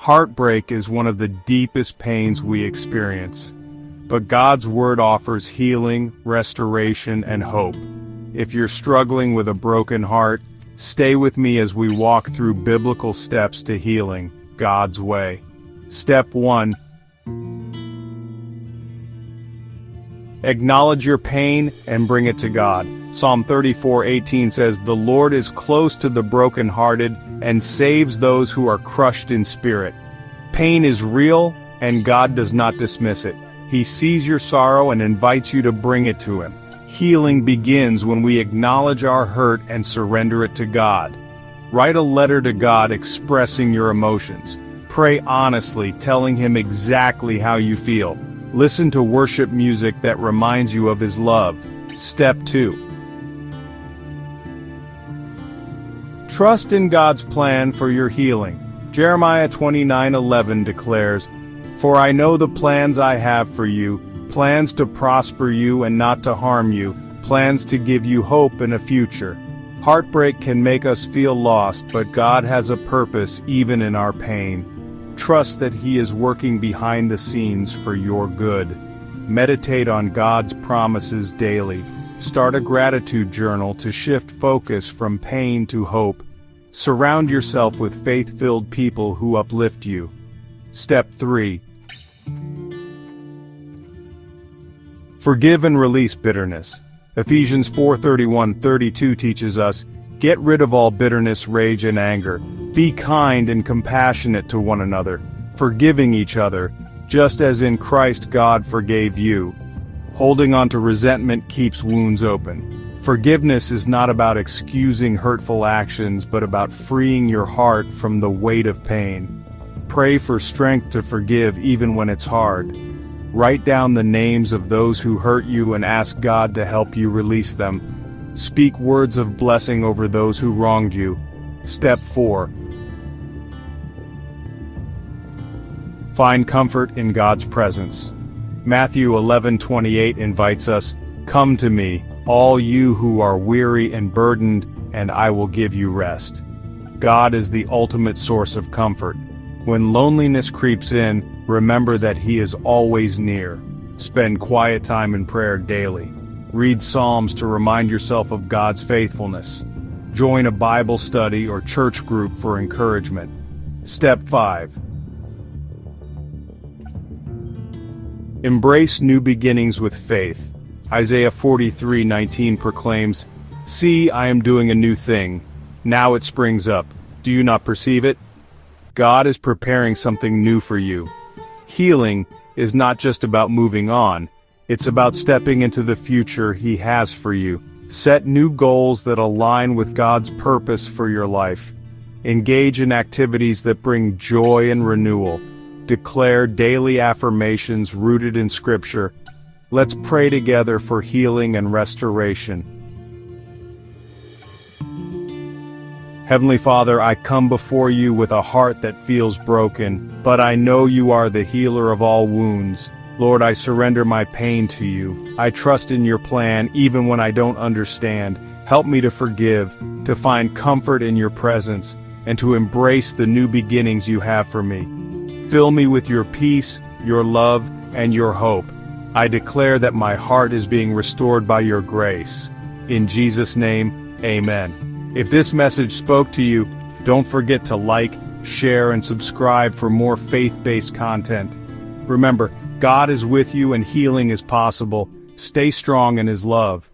Heartbreak is one of the deepest pains we experience. But God's Word offers healing, restoration, and hope. If you're struggling with a broken heart, stay with me as we walk through biblical steps to healing, God's way. Step 1. Acknowledge your pain and bring it to God. Psalm 34:18 says, "The Lord is close to the brokenhearted and saves those who are crushed in spirit." Pain is real, and God does not dismiss it. He sees your sorrow and invites you to bring it to Him. Healing begins when we acknowledge our hurt and surrender it to God. Write a letter to God expressing your emotions. Pray honestly, telling Him exactly how you feel. Listen to worship music that reminds you of His love. Step 2. Trust in God's plan for your healing. Jeremiah 29:11 declares, "For I know the plans I have for you, plans to prosper you and not to harm you, plans to give you hope and a future." Heartbreak can make us feel lost, but God has a purpose even in our pain. Trust that He is working behind the scenes for your good. Meditate on God's promises daily. Start a gratitude journal to shift focus from pain to hope. Surround yourself with faith-filled people who uplift you. Step 3. Forgive and release bitterness. Ephesians 4:31-32 teaches us, "Get rid of all bitterness, rage, and anger. Be kind and compassionate to one another, forgiving each other, just as in Christ God forgave you." Holding on to resentment keeps wounds open. Forgiveness is not about excusing hurtful actions, but about freeing your heart from the weight of pain. Pray for strength to forgive even when it's hard. Write down the names of those who hurt you and ask God to help you release them. Speak words of blessing over those who wronged you. Step 4. Find comfort in God's presence. Matthew 11:28 invites us, "Come to me, all you who are weary and burdened, and I will give you rest." God is the ultimate source of comfort. When loneliness creeps in, remember that He is always near. Spend quiet time in prayer daily. Read Psalms to remind yourself of God's faithfulness. Join a Bible study or church group for encouragement. Step 5. Embrace new beginnings with faith. Isaiah 43:19 proclaims, "See, I am doing a new thing. Now it springs up. Do you not perceive it?" God is preparing something new for you. Healing is not just about moving on. It's about stepping into the future He has for you. Set new goals that align with God's purpose for your life. Engage in activities that bring joy and renewal. Declare daily affirmations rooted in Scripture. Let's pray together for healing and restoration. Heavenly Father, I come before you with a heart that feels broken, but I know you are the healer of all wounds. Lord, I surrender my pain to you. I trust in your plan even when I don't understand. Help me to forgive, to find comfort in your presence, and to embrace the new beginnings you have for me. Fill me with your peace, your love, and your hope. I declare that my heart is being restored by your grace. In Jesus' name, amen. If this message spoke to you, don't forget to like, share, and subscribe for more faith-based content. Remember, God is with you and healing is possible. Stay strong in His love.